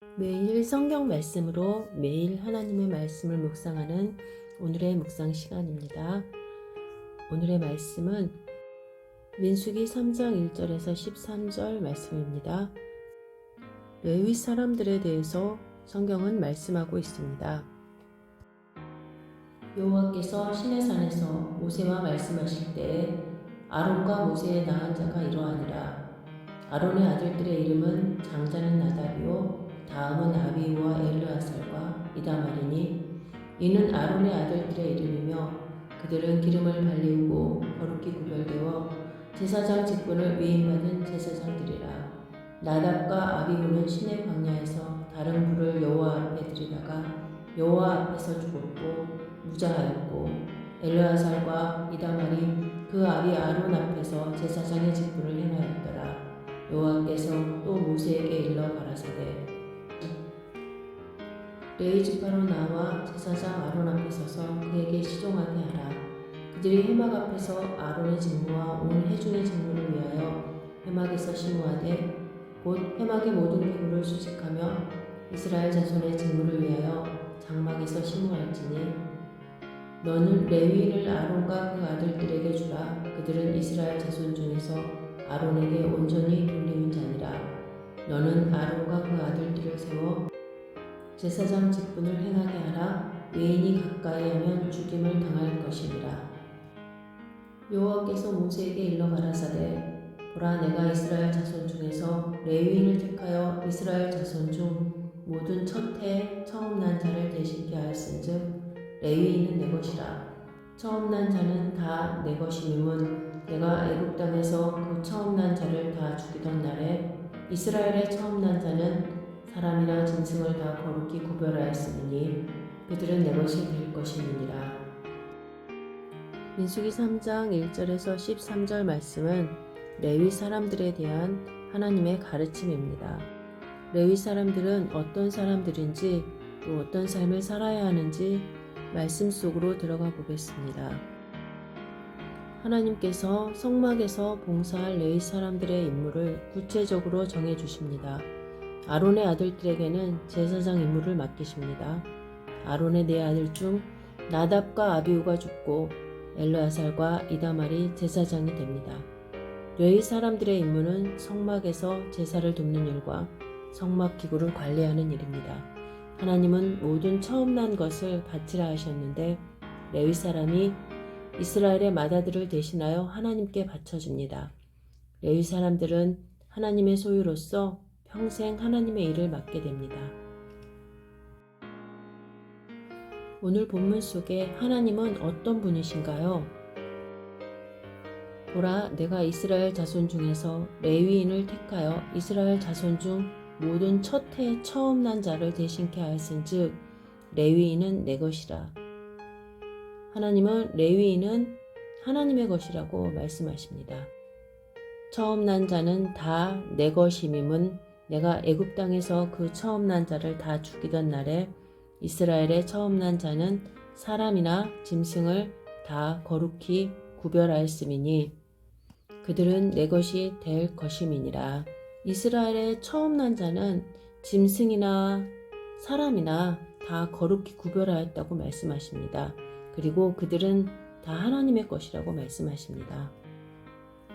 매일 성경 말씀으로 매일 하나님의 말씀을 묵상하는 오늘의 묵상 시간입니다. 오늘의 말씀은 민수기 3장 1절에서 13절 말씀입니다. 레위 사람들에 대해서 성경은 말씀하고 있습니다. 여호와께서 시내산에서 모세와 말씀하실 때에 아론과 모세의 낳은 자가 이러하니라. 아론의 아들들의 이름은 장자는 나답이요 다음은 아비후와 엘르아살과 이다말이니 이는 아론의 아들들의 이름이며 그들은 기름을 발리우고 거룩히 구별되어 제사장 직분을 위임받은 제사장들이라. 나답과 아비후는 시내 광야에서 다른 불을 여호와 앞에 들이다가 여호와 앞에서 죽었고 무자하였고 엘르아살과 이다말이 그 아비 아론 앞에서 제사장의 직분을 행하였더라. 여호와께서 또 모세에게 일러 가라사대 레위 지파로 나와 제사장 아론 앞에 서서 그에게 시종하게 하라. 그들이 회막 앞에서 아론의 직무와 온 회중의 직무를 위하여 회막에서 심무하되 곧 회막의 모든 기구를 수식하며 이스라엘 자손의 직무를 위하여 장막에서 심무할지니 너는 레위인을 아론과 그 아들들에게 주라. 그들은 이스라엘 자손 중에서 아론에게 온전히 돌리는 자니라. 너는 아론과 그 아들들을 세워 제사장 직분을 행하게 하라. 외인이 가까이 하면 죽임을 당할 것이니라. 여호와께서 모세에게 일러 가라사대 보라 내가 이스라엘 자손 중에서 레위인을 택하여 이스라엘 자손 중 모든 첫 해 처음 난 자를 대신케 하였은즉 레위인은 내 것이라. 처음 난 자는 다 내 것임은 내가 애굽 땅에서 그 처음 난 자를 다 죽이던 날에 이스라엘의 처음 난 자는 사람이나 짐승을 다 거룩히 구별하였으니 그들은 내 것이 될 것임이니라. 민수기 3장 1절에서 13절 말씀은 레위 사람들에 대한 하나님의 가르침입니다. 레위 사람들은 어떤 사람들인지 또 어떤 삶을 살아야 하는지 말씀 속으로 들어가 보겠습니다. 하나님께서 성막에서 봉사할 레위 사람들의 임무를 구체적으로 정해 주십니다. 아론의 아들들에게는 제사장 임무를 맡기십니다. 아론의 네 아들 중 나답과 아비후가 죽고 엘르아살과 이다말이 제사장이 됩니다. 레위 사람들의 임무는 성막에서 제사를 돕는 일과 성막 기구를 관리하는 일입니다. 하나님은 모든 처음 난 것을 바치라 하셨는데 레위 사람이 이스라엘의 맏아들을 대신하여 하나님께 바쳐줍니다. 레위 사람들은 하나님의 소유로서 평생 하나님의 일을 맡게 됩니다. 오늘 본문 속에 하나님은 어떤 분이신가요? 보라 내가 이스라엘 자손 중에서 레위인을 택하여 이스라엘 자손 중 모든 첫 해 처음 난 자를 대신케 하였은즉 레위인은 내 것이라. 하나님은 레위인은 하나님의 것이라고 말씀하십니다. 처음 난 자는 다 내 것임임은 내가 애굽 땅에서 그 처음 난 자를 다 죽이던 날에 이스라엘의 처음 난 자는 사람이나 짐승을 다 거룩히 구별하였음이니 그들은 내 것이 될 것임이니라. 이스라엘의 처음 난 자는 짐승이나 사람이나 다 거룩히 구별하였다고 말씀하십니다. 그리고 그들은 다 하나님의 것이라고 말씀하십니다.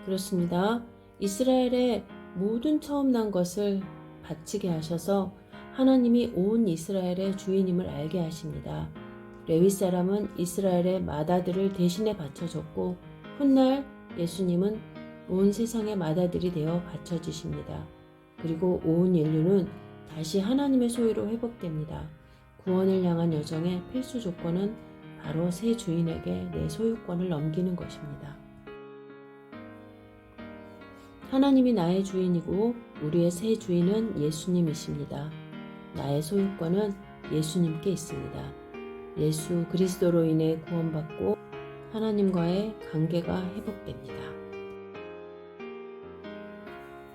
그렇습니다. 이스라엘의 모든 처음 난 것을 바치게 하셔서 하나님이 온 이스라엘의 주인임을 알게 하십니다. 레위 사람은 이스라엘의 맏아들을 대신에 바쳐줬고 훗날 예수님은 온 세상의 맏아들이 되어 바쳐지십니다. 그리고 온 인류는 다시 하나님의 소유로 회복됩니다. 구원을 향한 여정의 필수 조건은 바로 새 주인에게 내 소유권을 넘기는 것입니다. 하나님이 나의 주인이고 우리의 새 주인은 예수님이십니다. 나의 소유권은 예수님께 있습니다. 예수 그리스도로 인해 구원받고 하나님과의 관계가 회복됩니다.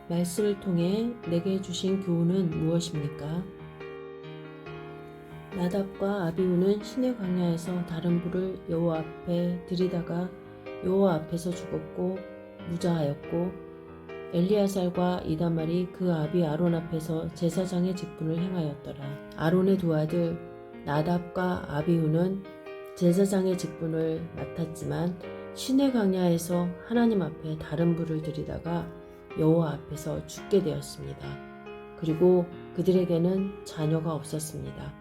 말씀을 통해 내게 주신 교훈은 무엇입니까? 나답과 아비후는 시내 광야에서 다른 불을 여호와 앞에 들이다가 여호와 앞에서 죽었고 무자하였고 엘리야살과 이다말이 그 아비 아론 앞에서 제사장의 직분을 행하였더라. 아론의 두 아들 나답과 아비후는 제사장의 직분을 맡았지만 시내 광야에서 하나님 앞에 다른 불을 들이다가 여호와 앞에서 죽게 되었습니다. 그리고 그들에게는 자녀가 없었습니다.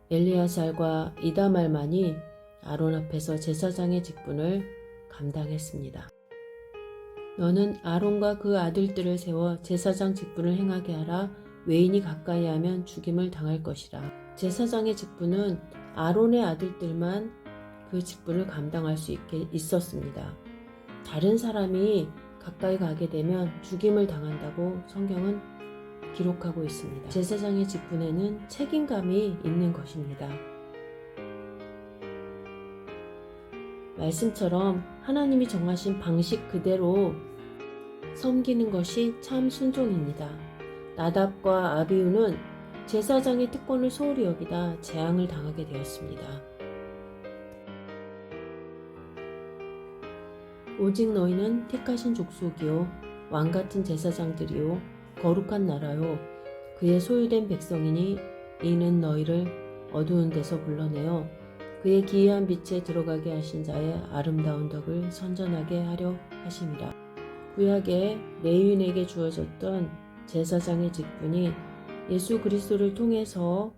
엘리야살과 이다말만이 아론 앞에서 제사장의 직분을 감당했습니다. 너는 아론과 그 아들들을 세워 제사장 직분을 행하게 하라. 외인이 가까이 하면 죽임을 당할 것이라. 제사장의 직분은 아론의 아들들만 그 직분을 감당할 수 있었습니다. 다른 사람이 가까이 가게 되면 죽임을 당한다고 성경은 기록하고 있습니다. 제사장의 직분에는 책임감이 있는 것입니다. 말씀처럼 하나님이 정하신 방식 그대로 섬기는 것이 참 순종입니다. 나답과 아비후는 제사장의 특권을 소홀히 여기다 재앙을 당하게 되었습니다. 오직 너희는 택하신 족속이요 왕같은 제사장들이요 거룩한 나라요 그의 소유된 백성이니 이는 너희를 어두운 데서 불러내어 그의 기이한 빛에 들어가게 하신 자의 아름다운 덕을 선전하게 하려 하심이라. 구약에 레위인에게 주어졌던 제사장의 직분이 예수 그리스도를 통해서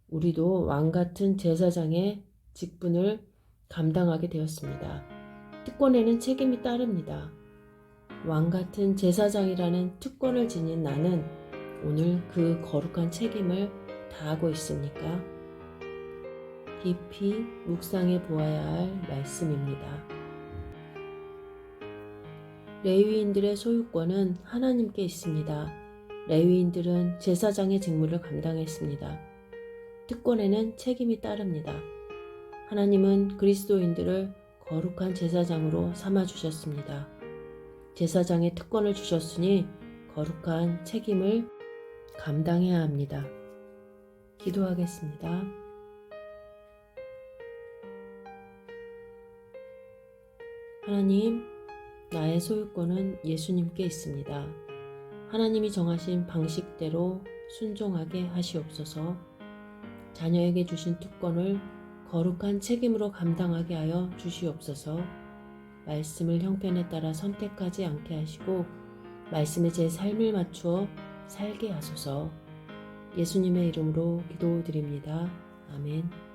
우리도 왕같은 제사장의 직분을 감당하게 되었습니다. 특권에는 책임이 따릅니다. 왕같은 제사장이라는 특권을 지닌 나는 오늘 그 거룩한 책임을 다하고 있습니까? 깊이 묵상해 보아야 할 말씀입니다. 레위인들의 소유권은 하나님께 있습니다. 레위인들은 제사장의 직무를 감당했습니다. 특권에는 책임이 따릅니다. 하나님은 그리스도인들을 거룩한 제사장으로 삼아주셨습니다. 제사장의 특권을 주셨으니 거룩한 책임을 감당해야 합니다. 기도하겠습니다. 하나님, 나의 소유권은 예수님께 있습니다. 하나님이 정하신 방식대로 순종하게 하시옵소서. 자녀에게 주신 특권을 거룩한 책임으로 감당하게 하여 주시옵소서. 말씀을 형편에 따라 선택하지 않게 하시고 말씀에 제 삶을 맞추어 살게 하소서. 예수님의 이름으로 기도드립니다. 아멘.